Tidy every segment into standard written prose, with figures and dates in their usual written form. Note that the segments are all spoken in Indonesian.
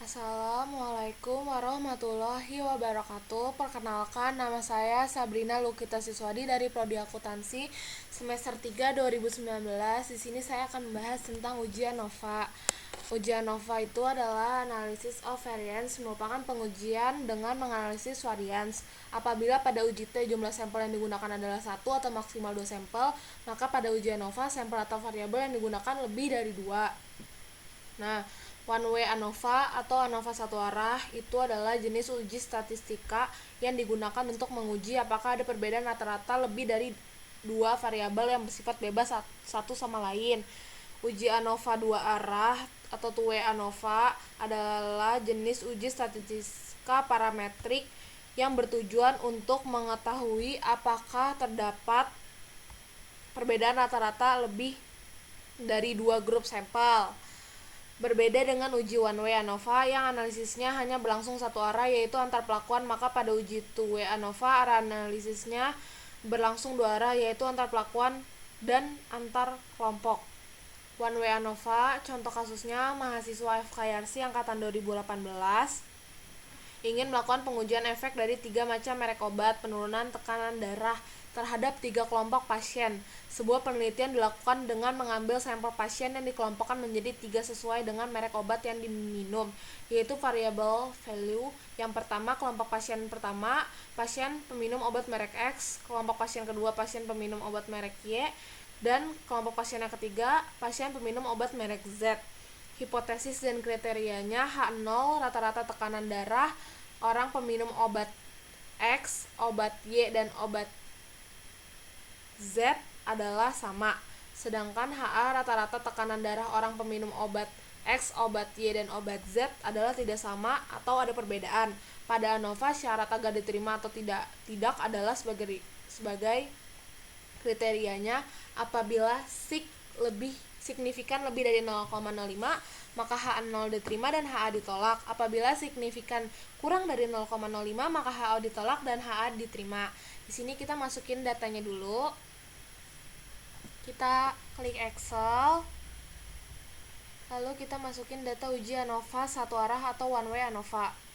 Assalamualaikum warahmatullahi wabarakatuh. Perkenalkan, nama saya Sabrina Lukita Siswadi dari Prodi Akuntansi semester 3 2019. Di sini saya akan membahas tentang ujian NOVA. Ujian NOVA itu adalah analysis of variance, merupakan pengujian dengan menganalisis variance. Apabila pada uji T jumlah sampel yang digunakan adalah 1 atau maksimal 2 sampel, maka pada ujian NOVA sampel atau variabel yang digunakan lebih dari 2. Nah, one way ANOVA atau ANOVA satu arah itu adalah jenis uji statistika yang digunakan untuk menguji apakah ada perbedaan rata-rata lebih dari dua variabel yang bersifat bebas satu sama lain. Uji ANOVA dua arah atau two way ANOVA adalah jenis uji statistika parametrik yang bertujuan untuk mengetahui apakah terdapat perbedaan rata-rata lebih dari dua grup sampel. Berbeda dengan uji one way ANOVA yang analisisnya hanya berlangsung satu arah, yaitu antar pelakuan, maka pada uji two way ANOVA arah analisisnya berlangsung dua arah, yaitu antar pelakuan dan antar kelompok. One way ANOVA, contoh kasusnya mahasiswa FKIRC angkatan 2018 ingin melakukan pengujian efek dari 3 macam merek obat penurunan tekanan darah terhadap 3 kelompok pasien. Sebuah penelitian dilakukan dengan mengambil sampel pasien yang dikelompokkan menjadi 3 sesuai dengan merek obat yang diminum, yaitu variable value. Yang pertama, kelompok pasien pertama, pasien peminum obat merek X, kelompok pasien kedua, pasien peminum obat merek Y, dan kelompok pasien yang ketiga, pasien peminum obat merek Z. Hipotesis dan kriterianya: H0 rata-rata tekanan darah orang peminum obat X, obat Y, dan obat Z adalah sama. Sedangkan HA rata-rata tekanan darah orang peminum obat X, obat Y, dan obat Z adalah tidak sama atau ada perbedaan. Pada ANOVA, syarat agar diterima atau tidak adalah sebagai kriterianya apabila signifikan lebih dari 0,05, maka H0 diterima dan HA ditolak. Apabila signifikan kurang dari 0,05, maka HA ditolak dan HA diterima. Di sini kita masukin datanya dulu. Kita klik Excel. Lalu kita masukin data uji ANOVA satu arah atau one way ANOVA.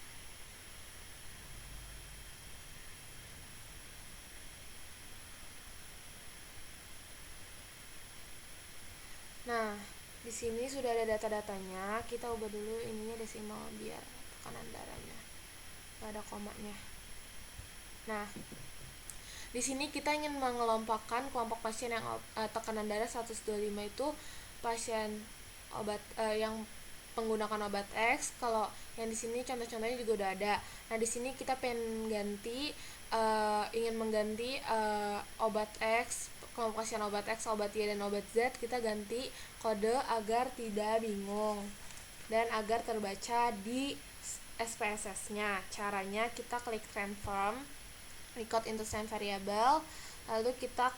Nah, di sini sudah ada data-datanya. Kita ubah dulu ininya desimal biar tekanan darahnya nggak ada komanya. Nah, di sini kita ingin mengelompokkan kelompok pasien yang tekanan darah 125 itu pasien obat yang menggunakan obat X. Kalau yang di sini contoh-contohnya juga udah ada. Nah, di sini kita ingin mengganti obat X, kelompok pasien obat X, obat Y, dan obat Z. Kita ganti kode agar tidak bingung dan agar terbaca di SPSS-nya. Caranya kita klik transform, record into same variable, lalu kita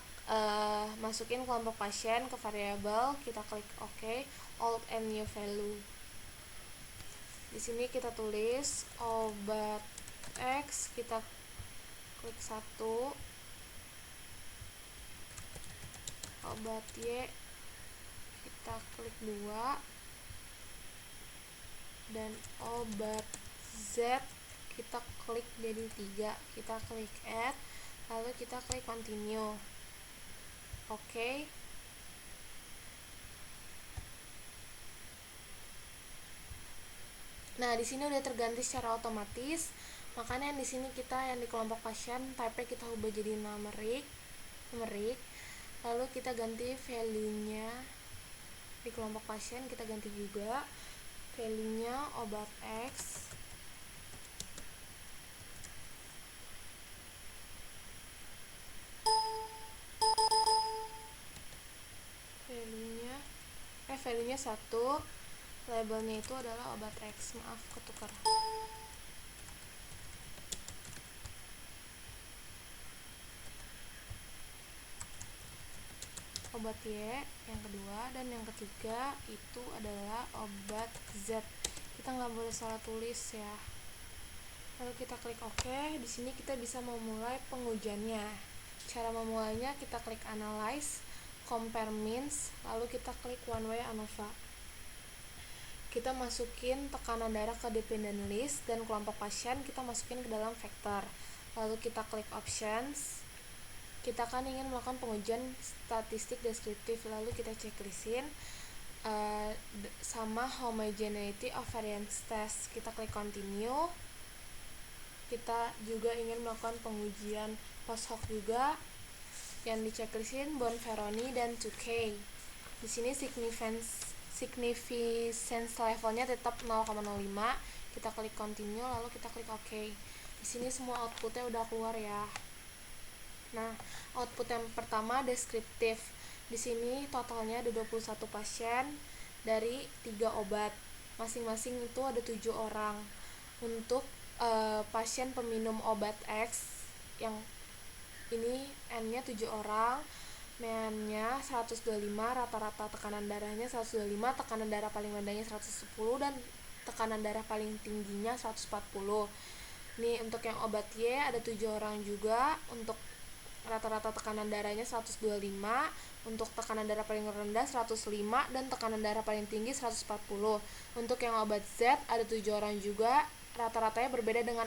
masukin kelompok pasien ke variabel, kita klik OK, old and new value. Di sini kita tulis obat X, kita klik 1, obat Y kita klik 2, dan obat Z kita klik jadi 3. Kita klik add, lalu kita klik continue. Oke. Nah, di sini udah terganti secara otomatis. Makanya di sini kita yang di kelompok pasien type kita ubah jadi numerik. Lalu kita ganti value-nya di kelompok pasien, kita ganti juga value-nya obat X. Value-nya 1, labelnya itu adalah obat X. Maaf, ketukar. Obat Y yang kedua, dan yang ketiga itu adalah obat Z. Kita nggak boleh salah tulis ya. Lalu kita klik OK. Di sini kita bisa memulai pengujiannya. Cara memulainya kita klik Analyze, Compare Means, lalu kita klik One Way ANOVA. kita masukin tekanan darah ke dependent list dan kelompok pasien kita masukin ke dalam vektor. Lalu kita klik options. Kita kan ingin melakukan pengujian statistik deskriptif, lalu kita checklistin sama homogeneity of variance test. Kita klik continue. Kita juga ingin melakukan pengujian post hoc juga yang di checklistin Bonferroni dan 2K. Di sini significance levelnya tetap 0,05. Kita klik continue, lalu kita klik OK. Di sini semua outputnya udah keluar ya. Nah, output yang pertama deskriptif. Di sini totalnya ada 21 pasien dari 3 obat. Masing-masing itu ada 7 orang. Untuk pasien peminum obat X yang ini N-nya 7 orang, MEN-nya 125, rata-rata tekanan darahnya 125, tekanan darah paling rendahnya 110 dan tekanan darah paling tingginya 140. Nih untuk yang obat Y ada 7 orang juga, untuk rata-rata tekanan darahnya 125, untuk tekanan darah paling rendah 105 dan tekanan darah paling tinggi 140. Untuk yang obat Z ada 7 orang juga, rata-ratanya berbeda dengan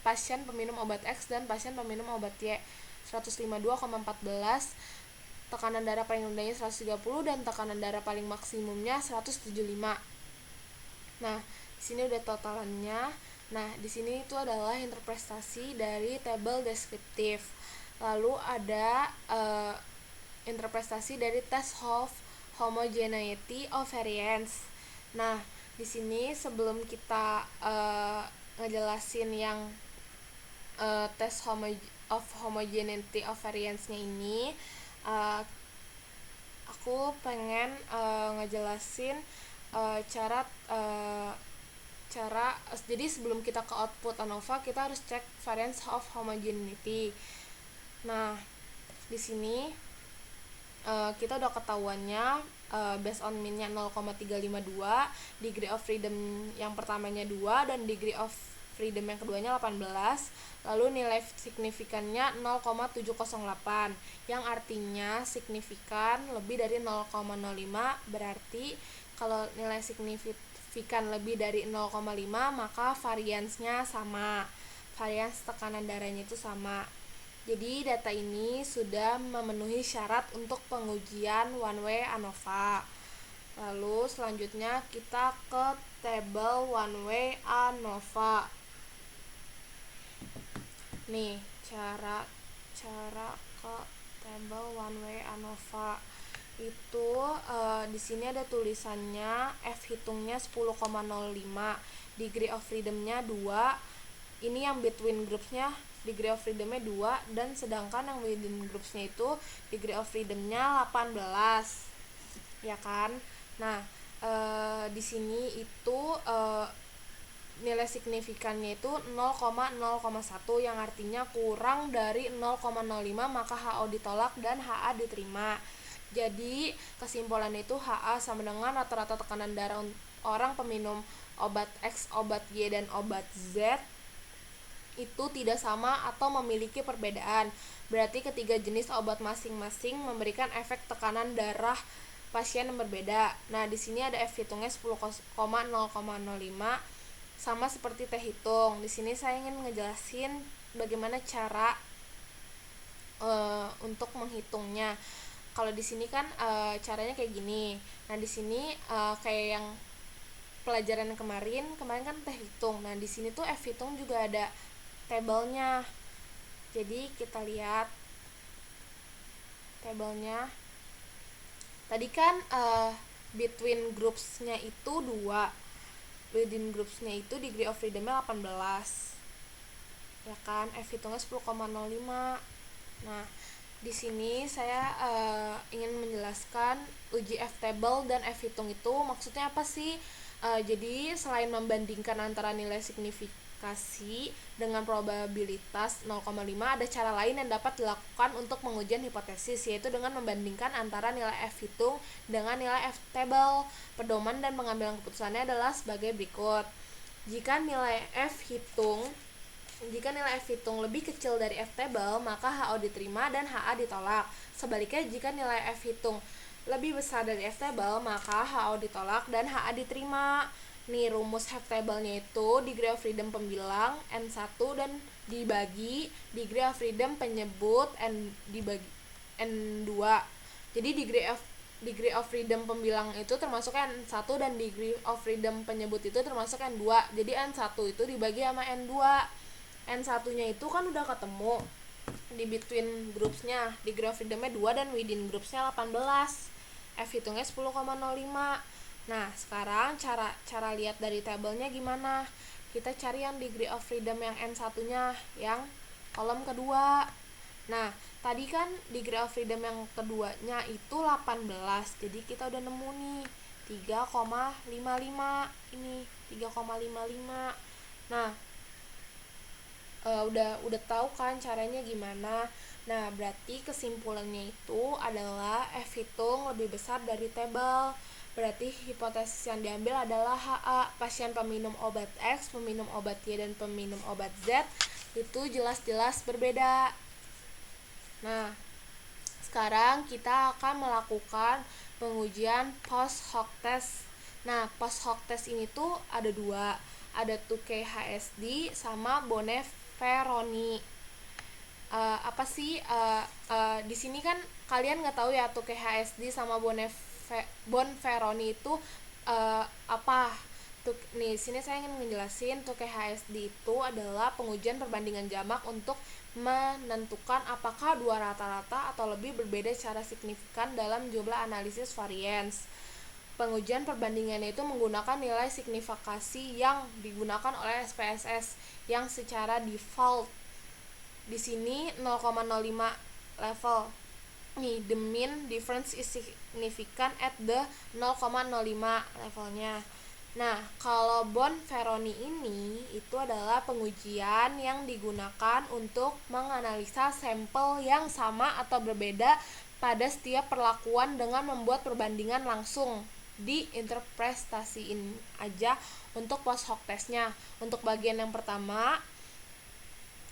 pasien peminum obat X dan pasien peminum obat Y. 152,14, tekanan darah paling rendahnya 130 dan tekanan darah paling maksimumnya 175. Nah, di sini udah totalannya. Nah, di sini itu adalah interpretasi dari tabel deskriptif. Lalu ada interpretasi dari test of homogeneity of variance. Nah, di sini sebelum kita ngejelasin yang test of homogeneity of variance-nya ini, aku pengen ngejelasin cara jadi sebelum kita ke output ANOVA kita harus cek variance of homogeneity. Nah, di sini kita udah ketahuannya based on mean-nya 0,352, degree of freedom yang pertamanya 2 dan degree of freedom yang keduanya 18, lalu nilai signifikannya 0,708 yang artinya signifikan lebih dari 0,05, berarti kalau nilai signifikan lebih dari 0,5 maka variance-nya sama, variance tekanan darahnya itu sama. Jadi data ini sudah memenuhi syarat untuk pengujian one way ANOVA. Lalu selanjutnya kita ke tabel one way ANOVA. Nih, cara ke tabel one way ANOVA itu di sini ada tulisannya F hitungnya 10,05, degree of freedom-nya 2. Ini yang between groups-nya degree of freedom-nya 2 dan sedangkan yang within groups-nya itu degree of freedom-nya 18. Ya kan? Nah, di sini itu nilai signifikannya itu 0,0,1 yang artinya kurang dari 0,05 maka HO ditolak dan HA diterima. Jadi kesimpulannya itu HA sama dengan rata-rata tekanan darah orang peminum obat X, obat Y, dan obat Z itu tidak sama atau memiliki perbedaan. Berarti ketiga jenis obat masing-masing memberikan efek tekanan darah pasien yang berbeda. Nah, di sini ada F hitungnya 10,0,05 sama seperti T hitung. Di sini saya ingin ngejelasin bagaimana cara untuk menghitungnya. Kalau di sini kan caranya kayak gini. Nah, di sini kayak yang pelajaran kemarin kan T hitung. Nah, di sini tuh F hitung juga ada tabelnya. Jadi kita lihat tabelnya. Tadi kan between groups-nya itu 2. Within groups-nya itu degree of freedom-nya 18. Ya kan? F hitungnya 10,05. Nah, di sini saya ingin menjelaskan uji F table dan F hitung itu maksudnya apa sih? Jadi selain membandingkan antara nilai signifikasi dengan probabilitas 0,5, ada cara lain yang dapat dilakukan untuk pengujian hipotesis, yaitu dengan membandingkan antara nilai F hitung dengan nilai F table. Pedoman dan pengambilan keputusannya adalah sebagai berikut. Jika nilai F hitung lebih kecil dari F table, maka HO diterima dan HA ditolak. Sebaliknya, jika nilai F hitung lebih besar dari F table, maka HO ditolak dan HA diterima. Nih rumus F table-nya itu degree of freedom pembilang N1 dan dibagi degree of freedom penyebut dibagi N2. Jadi degree of freedom pembilang itu termasuk N1 dan degree of freedom penyebut itu termasuk N2. Jadi N1 itu dibagi sama N2. N1-nya itu kan udah ketemu di between groupsnya, degree of freedom-nya 2 dan within groupsnya 18. F hitungnya 10,05. Nah, sekarang cara lihat dari tabelnya gimana? Kita cari yang degree of freedom yang N1-nya, yang kolom kedua. Nah, tadi kan degree of freedom yang keduanya itu 18. Jadi kita udah nemu nih 3,55 ini 3,55. Nah, udah tahu kan caranya gimana. Nah, berarti kesimpulannya itu adalah F hitung lebih besar dari tabel. Berarti hipotesis yang diambil adalah HA, pasien peminum obat X, peminum obat Y, dan peminum obat Z itu jelas-jelas berbeda. Nah, sekarang kita akan melakukan pengujian post hoc test. Nah, post hoc test ini tuh ada dua, ada 2K-HSD sama Bonferroni. Apa sih di sini kan kalian nggak tahu ya 2K-HSD sama Bonferroni itu apa? Nih sini saya ingin menjelasin 2K-HSD itu adalah pengujian perbandingan jamak untuk menentukan apakah dua rata-rata atau lebih berbeda secara signifikan dalam jumlah analisis variance. Pengujian perbandingannya itu menggunakan nilai signifikasi yang digunakan oleh SPSS yang secara default di sini 0,05 level. Nih, the mean difference is significant at the 0,05 levelnya. Nah, kalau Bonferroni ini itu adalah pengujian yang digunakan untuk menganalisa sampel yang sama atau berbeda pada setiap perlakuan dengan membuat perbandingan langsung. Diinterpretasiin aja untuk post hoc testnya. Untuk bagian yang pertama,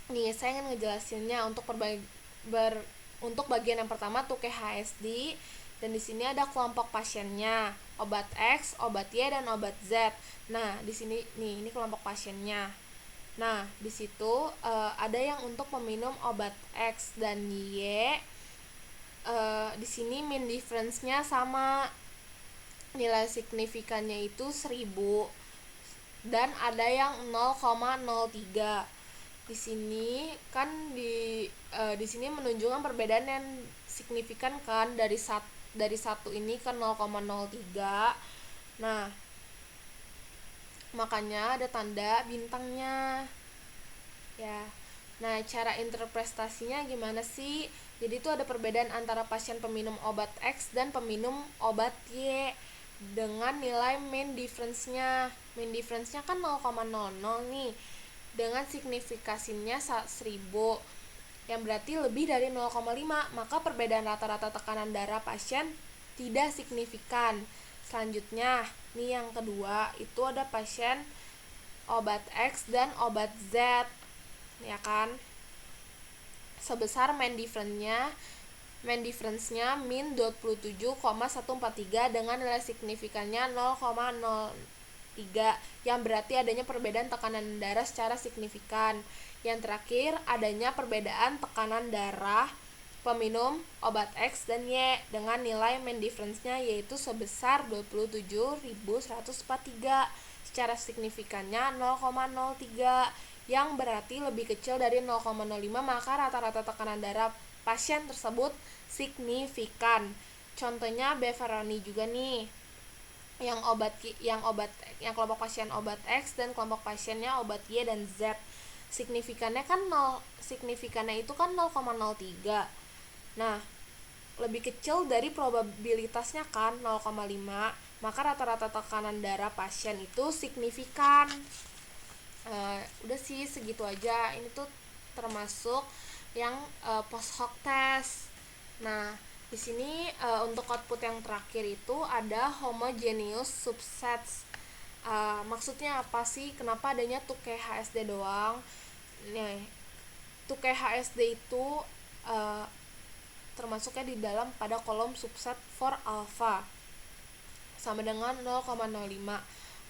nih saya ingin ngejelasinnya untuk bagian yang pertama 2K-HSD. Dan di sini ada kelompok pasiennya, obat X, obat Y, dan obat Z. Nah, di sini nih, ini kelompok pasiennya. Nah, di situ ada yang untuk peminum obat X dan Y. Di sini mean difference-nya sama, nilai signifikannya itu 1000 dan ada yang 0,03. Di sini kan di sini menunjukkan perbedaan yang signifikan kan dari satu ini ke 0,03. Nah, makanya ada tanda bintangnya. Ya. Nah, cara interpretasinya gimana sih? Jadi itu ada perbedaan antara pasien peminum obat X dan peminum obat Y dengan nilai mean difference-nya. Mean difference-nya kan 0,00 nih. Dengan signifikasinya 1000 yang berarti lebih dari 0,5, maka perbedaan rata-rata tekanan darah pasien tidak signifikan. Selanjutnya, nih yang kedua, itu ada pasien obat X dan obat Z, ya kan? Sebesar mean difference-nya min 27,143 dengan nilai signifikannya 0,03, yang berarti adanya perbedaan tekanan darah secara signifikan. Yang terakhir, adanya perbedaan tekanan darah peminum obat X dan Y dengan nilai mean difference-nya yaitu sebesar 27.143, secara signifikannya 0,03, yang berarti lebih kecil dari 0,05, maka rata-rata tekanan darah pasien tersebut signifikan. Contohnya Beveroni juga nih, yang kelompok pasien obat X dan kelompok pasiennya obat Y dan Z. Signifikannya itu kan 0,03. Nah, lebih kecil dari probabilitasnya kan 0,5, maka rata-rata tekanan darah pasien itu signifikan. Udah sih segitu aja. Ini tuh termasuk yang post hoc test. Nah, di sini untuk output yang terakhir itu ada homogeneous subsets. Maksudnya apa sih? Kenapa adanya 2K-HSD doang? Nih, 2K-HSD itu termasuknya di dalam pada kolom subset for alpha sama dengan 0,05.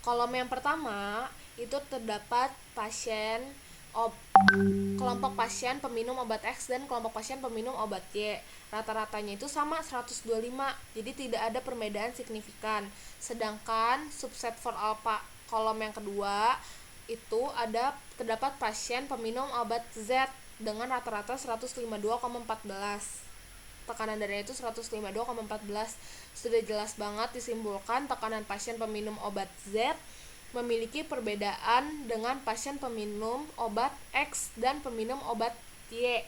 Kolom yang pertama itu terdapat kelompok pasien peminum obat X dan kelompok pasien peminum obat Y. Rata-ratanya itu sama 125, jadi tidak ada perbedaan signifikan. Sedangkan subset for alpha kolom yang kedua itu terdapat pasien peminum obat Z dengan rata-rata 152,14. Tekanan darahnya itu 152,14. Sudah jelas banget disimpulkan tekanan pasien peminum obat Z memiliki perbedaan dengan pasien peminum obat X dan peminum obat Y.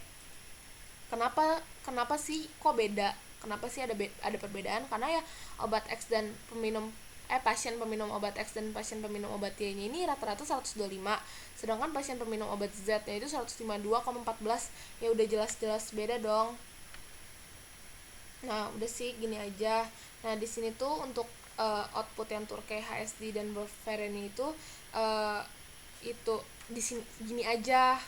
Kenapa sih kok beda? Kenapa sih ada perbedaan? Karena ya obat X dan pasien peminum obat X dan pasien peminum obat Y-nya ini rata-rata 125, sedangkan pasien peminum obat Z-nya itu 152,14. Ya udah jelas-jelas beda dong. Nah, udah sih gini aja. Nah, di sini tuh untuk output yang Turkey, HSD dan Boveren itu di sini gini aja.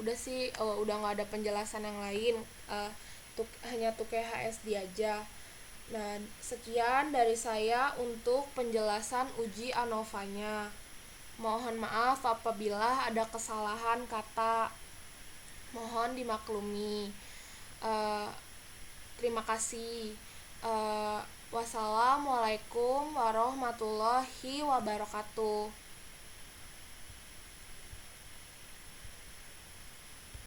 Udah sih udah nggak ada penjelasan yang lain. Hanya Turkey HSD aja. Nah, sekian dari saya untuk penjelasan uji ANOVA-nya. Mohon maaf apabila ada kesalahan kata. Mohon dimaklumi. Terima kasih. Wassalamualaikum warahmatullahi wabarakatuh.